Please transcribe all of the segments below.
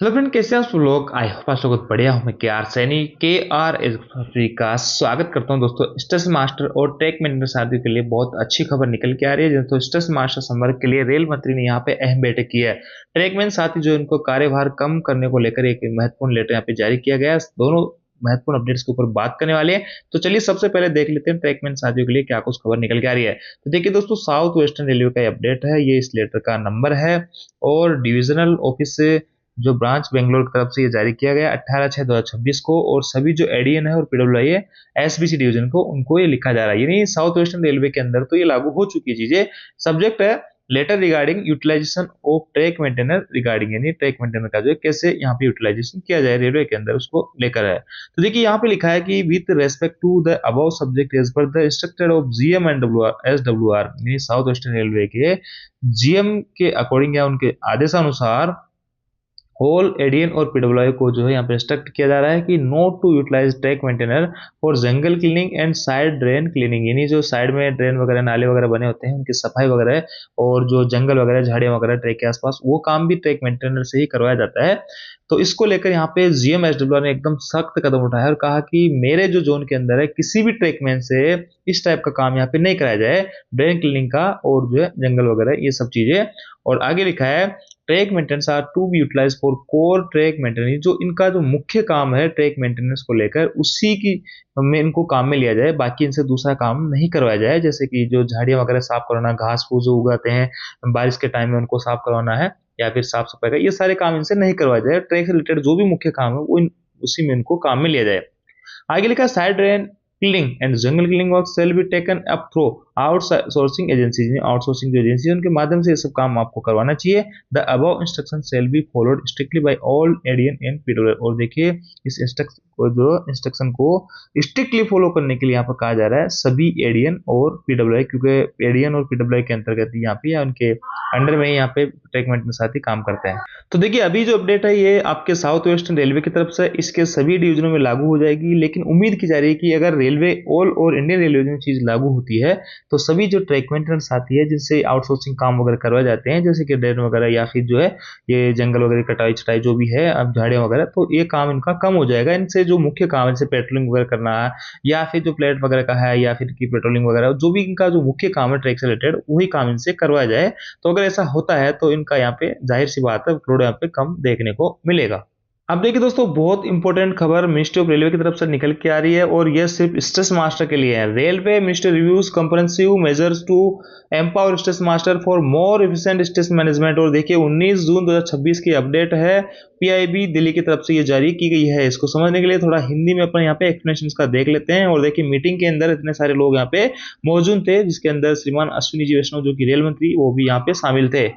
Hello friend, कैसे हैं आप सब लोग। आई होप आप लोग बढ़िया हो। मैं के आर सैनी का स्वागत करता हूं दोस्तों। स्टेशन मास्टर और ट्रैक मेंटेनेंस साथियों के लिए बहुत अच्छी खबर निकल के आ रही है। दोस्तों, स्टेशन मास्टर संवर्ग के लिए रेल मंत्री ने यहाँ पे अहम बैठक की है। ट्रैकमैन साथी जो इनको कार्यभार कम करने को लेकर एक महत्वपूर्ण लेटर यहाँ पे जारी किया गया है। दोनों महत्वपूर्ण अपडेट्स के ऊपर बात करने वाले हैं। तो चलिए सबसे पहले देख लेते हैं ट्रैकमैन साथियों के लिए क्या कुछ खबर निकल के आ रही है। तो देखिए दोस्तों, साउथ वेस्टर्न रेलवे का अपडेट है, ये इस लेटर का नंबर है और डिविजनल ऑफिस से जो ब्रांच बेंगलोर की तरफ से ये जारी किया गया 18/6/2026 को। और सभी जो एडीएन है और पीडब्ल्यूआई है एसबीसी डिवीजन को, उनको ये लिखा जा रहा है। यानी साउथ वेस्टर्न रेलवे के अंदर तो ये लागू हो चुकी है चीजें। सब्जेक्ट है letter regarding utilization of track maintainer regarding, यानी ट्रैक मेंटेनर का जो है कैसे यहाँ पे यूटिलाइजेशन किया जाए रेलवे के अंदर, उसको लेकर है। तो देखिए यहाँ पे लिखा है कि with respect to the above subject as per the instructor of GM and SWR, यानी साउथ वेस्टर्न रेलवे के जीएम के अकॉर्डिंग या उनके आदेशानुसार होल एडीएन और पीडब्ल्यूआई को जो है यहाँ पे इंस्ट्रक्ट किया जा रहा है कि note to utilize track maintainer for jungle cleaning and side drain cleaning, यानी जो साइड में ड्रेन वगैरह नाले वगैरह बने होते हैं उनकी सफाई वगैरह है, और जो जंगल वगैरह झाड़ियां वगैरह ट्रैक के आसपास, वो काम भी ट्रैक मेंटेनर से ही करवाया जाता है। तो इसको लेकर यहाँ पे जीएम एसडब्ल्यूआर ने एकदम सख्त कदम उठाया और कहा कि मेरे जो जोन के अंदर है किसी भी ट्रैकमैन से इस टाइप का काम यहाँ पे नहीं कराया जाए, ड्रेन क्लीनिंग का और जो है जंगल वगैरह ये सब चीजें। और आगे लिखा है track maintenance are to be utilize for core track maintenance, जो इनका जो मुख्य काम है ट्रैक मेंटेनेंस को लेकर उसी की में इनको काम में लिया जाए, बाकी इनसे दूसरा काम नहीं करवाया जाए। जैसे कि जो झाड़ियां वगैरह साफ करवाना, घास फूस जो उगाते हैं बारिश के टाइम में उनको साफ करवाना है, या फिर साफ सफाई का, ये सारे काम इनसे नहीं करवाया जाए। ट्रैक से रिलेटेड जो भी मुख्य काम है वो उसी में इनको काम में लिया जाए। आगे लिखा side drain cleaning and jungle cleaning work shall be taken up through outsourcing agencies, outsourcing जो एजेंसी है उनके माध्यम से ये सब काम आपको करवाना चाहिए। The above instruction shall be followed strictly by all ADN and PWI, और देखिए इस इंस्ट्रक्शन को स्ट्रिक्टली फॉलो करने के लिए यहाँ पर कहा जा रहा है सभी एडीएन और पीडब्ल्यूआई, क्योंकि एडीएन और पीडब्ल्यूआई के अंतर्गत यहाँ पे या उनके अंडर में यहाँ पे ट्रैक मेंटेनेंस साथ ही काम करते हैं। तो देखिए अभी जो अपडेट है ये आपके साउथ वेस्टर्न रेलवे की तरफ से इसके सभी डिवीजनों में लागू हो जाएगी, लेकिन उम्मीद की जा रही है कि अगर रेलवे ऑल और इंडियन रेलवे में चीज लागू होती है तो सभी जो ट्रैक मेंटेनेंस साथी है जिनसे आउटसोर्सिंग काम वगैरह करवाए जाते हैं, जैसे कि ड्रेन वगैरह या फिर जो है ये जंगल वगैरह कटाई छटाई जो भी है, अब झाड़ियां वगैरह, तो ये काम इनका कम हो जाएगा। इनसे जो मुख्य काम है जैसे पेट्रोलिंग वगैरह करना है, या फिर जो प्लेट वगैरह का है, या फिर की पेट्रोलिंग वगैरह, जो भी इनका जो मुख्य काम है ट्रैक से रिलेटेड वही काम इनसे करवाया जाए। तो अगर ऐसा होता है तो इनका यहाँ पे जाहिर सी बात है फ्लोड यहाँ पे कम देखने को मिलेगा। अब देखिए दोस्तों, बहुत इंपॉर्टेंट खबर मिनिस्ट्री ऑफ रेलवे की तरफ से निकल के आ रही है, और यह सिर्फ स्टेशन मास्टर के लिए है। Railway ministry reviews comprehensive measures to empower station master for more efficient station management. और देखिए 19 जून 2026 की अपडेट है, पीआईबी दिल्ली की तरफ से ये जारी की गई है। इसको समझने के लिए थोड़ा हिंदी में अपन यहाँ पे एक्सप्लेनेशन इसका देख लेते हैं। और देखिए मीटिंग के अंदर इतने सारे लोग यहाँ पे मौजूद थे, जिसके अंदर श्रीमान अश्विनी जी वैष्णव जो कि रेल मंत्री, वो भी यहाँ पे शामिल थे।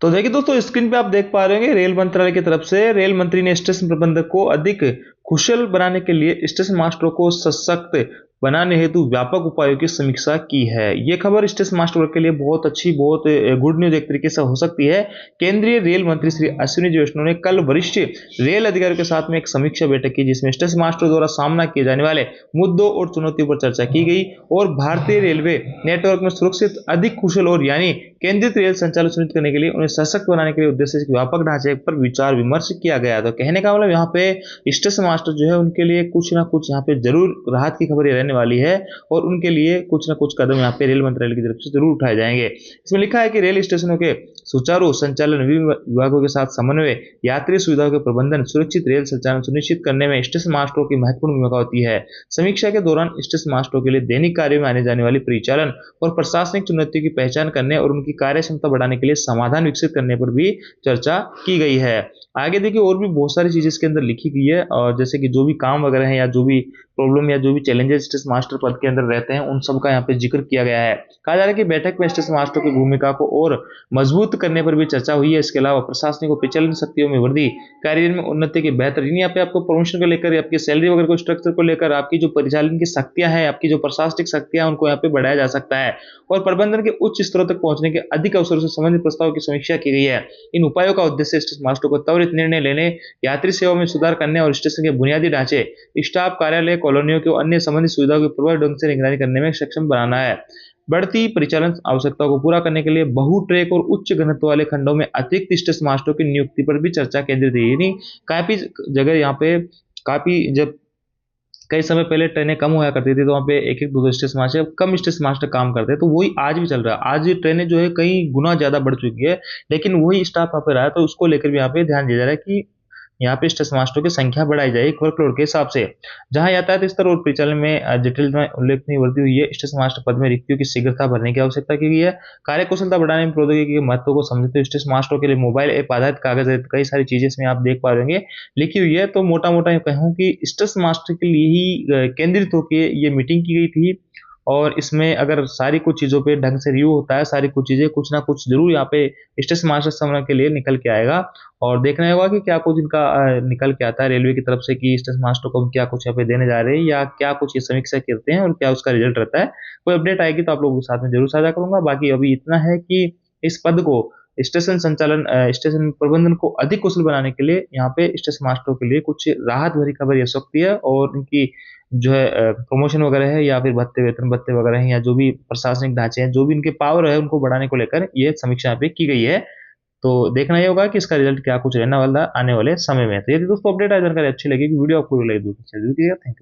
तो देखिए दोस्तों, स्क्रीन पे आप देख पा रहे होंगे रेल मंत्रालय की तरफ से रेल मंत्री ने स्टेशन प्रबंधक को अधिक कुशल बनाने के लिए स्टेशन मास्टरों को सशक्त बनाने हेतु व्यापक उपायों की समीक्षा की है। ये खबर स्टेशन मास्टर के लिए बहुत अच्छी, बहुत गुड न्यूज एक तरीके से हो सकती है। केंद्रीय रेल मंत्री श्री अश्विनी जी वैष्णव ने कल वरिष्ठ रेल अधिकारियों के साथ में एक समीक्षा बैठक की, जिसमें स्टेशन मास्टर द्वारा सामना किए जाने वाले मुद्दों और चुनौतियों पर चर्चा की गई, और भारतीय रेलवे नेटवर्क में सुरक्षित, अधिक कुशल और यानी केंद्रित रेल संचालन सुनिश्चित करने के लिए, उन्हें सशक्त बनाने के लिए उद्देश्य से व्यापक ढांचे पर विचार विमर्श किया गया। तो कहने का मतलब यहाँ पे स्टेशन मास्टर जो है उनके लिए कुछ ना कुछ यहाँ पे जरूर राहत की खबर रहने वाली है, और उनके लिए कुछ ना कुछ कदम यहाँ पे रेल मंत्रालय की तरफ से जरूर उठाए जाएंगे। इसमें लिखा है कि रेल स्टेशनों के सुचारू संचालन, विभागों के साथ समन्वय, यात्री सुविधाओं के प्रबंधन, सुरक्षित रेल संचालन सुनिश्चित करने में स्टेशन मास्टरों की महत्वपूर्ण भूमिका होती है। समीक्षा के दौरान स्टेशन मास्टरों के लिए दैनिक कार्य में आने जाने वाली परिचालन और प्रशासनिक चुनौतियों की पहचान करने और उनकी कार्य क्षमता बढ़ाने के लिए समाधान विकसित करने पर भी चर्चा की गई है। आगे देखिए और भी बहुत सारी चीजें इसके अंदर लिखी गई है, और जैसे कि जो भी काम वगैरह है या जो भी प्रॉब्लम या जो भी चैलेंजेस स्टेशन मास्टर पद के अंदर रहते हैं उन सब का यहाँ पे जिक्र किया गया है। कहा जा रहा है कि बैठक में स्टेशन मास्टर की भूमिका को और मजबूत करने पर भी चर्चा हुई है। इसके अलावा प्रशासनिक और परिचालन शक्तियों में वृद्धि, कार्य में उन्नति की बेहतर, यहाँ पे आपको प्रमोशन को लेकर, आपकी सैलरी वगैरह को स्ट्रक्चर को लेकर, आपकी जो परिचालन की शक्तियां हैं, आपकी जो प्रशासनिक शक्तियां हैं, उनको यहाँ पे बढ़ाया जा सकता है, और प्रबंधन के उच्च स्तरों तक पहुंचने के अधिक अवसरों से संबंधित प्रस्ताव की समीक्षा की गई है। इन उपायों का उद्देश्य स्टेशन मास्टर को त्वरित निर्णय लेने, यात्री सेवा में सुधार करने और स्टेशन के बुनियादी ढांचे, स्टाफ, कार्यालय, कॉलोनियों के अन्य संबंधित सुविधाओं की प्रभावी ढंग से निगरानी करने में सक्षम बनाना है। बढ़ती परिचालन आवश्यकताओं को पूरा करने के लिए बहु ट्रैक और उच्च घनत्व वाले खंडों में अतिरिक्त स्टेशन मास्टरों की नियुक्ति पर भी चर्चा केंद्रित है। यानी काफी जगह यहाँ पे काफी जब कई समय पहले ट्रेनें कम हुआ करती थी तो वहाँ पे एक एक दो स्टेशन मास्टर कम स्टेशन मास्टर काम करते हैं, तो वही आज भी चल रहा है। आज ये ट्रेनें जो है कई गुना ज्यादा बढ़ चुकी है, लेकिन वही स्टाफ यहाँ पे रहा है, तो उसको लेकर भी यहाँ पे ध्यान दिया जा रहा है कि यहाँ पे स्टेशन मास्टरों की संख्या बढ़ाई जाए वर्कलोड के हिसाब से। जहां यातायात स्तर और परिचालन में जटिल में उल्लेखनीय वृद्धि हुई है, स्टेशन मास्टर पद में रिक्तियों की शीघ्रता भरने की आवश्यकता की गई है। कार्य कुशलता बढ़ाने में प्रौद्योगिकी के महत्व को समझते हुए स्टेशन मास्टरों के लिए मोबाइल ऐप आधारित कागज आधारित कई सारी चीजें इसमें आप देख पा रहे होंगे लिखी हुई है। तो मोटा मोटा कहूँ कि स्टेशन मास्टर के लिए ही केंद्रित होकर ये मीटिंग की गई थी, और इसमें अगर सारी कुछ चीज़ों पे ढंग से रिव्यू होता है, सारी कुछ चीज़ें कुछ ना कुछ ज़रूर यहाँ पे स्टेशन मास्टर समय के लिए निकल के आएगा। और देखना होगा कि क्या कुछ इनका निकल के आता है रेलवे की तरफ से कि स्टेशन मास्टर को हम क्या कुछ यहाँ पे देने जा रहे हैं, या क्या कुछ ये समीक्षा करते हैं और क्या उसका रिजल्ट रहता है। कोई अपडेट आएगी तो आप लोगों के साथ में जरूर साझा करूंगा। बाकी अभी इतना है कि इस पद को स्टेशन संचालन स्टेशन प्रबंधन को अधिक कुशल बनाने के लिए यहाँ पे स्टेशन मास्टरों के लिए कुछ राहत भरी खबर ये सकती है, और इनकी जो है प्रमोशन वगैरह है या फिर भत्ते वेतन भत्ते वगैरह हैं या जो भी प्रशासनिक ढांचे हैं, जो भी इनके पावर है उनको बढ़ाने को लेकर ये समीक्षा यहाँ पे की गई है। तो देखना ये होगा कि इसका रिजल्ट क्या कुछ रहने वाला आने वाले समय में। तो यदि दोस्तों अपडेट है जानकारी अच्छी लगी, वीडियो आपको लगी तो थैंक यू।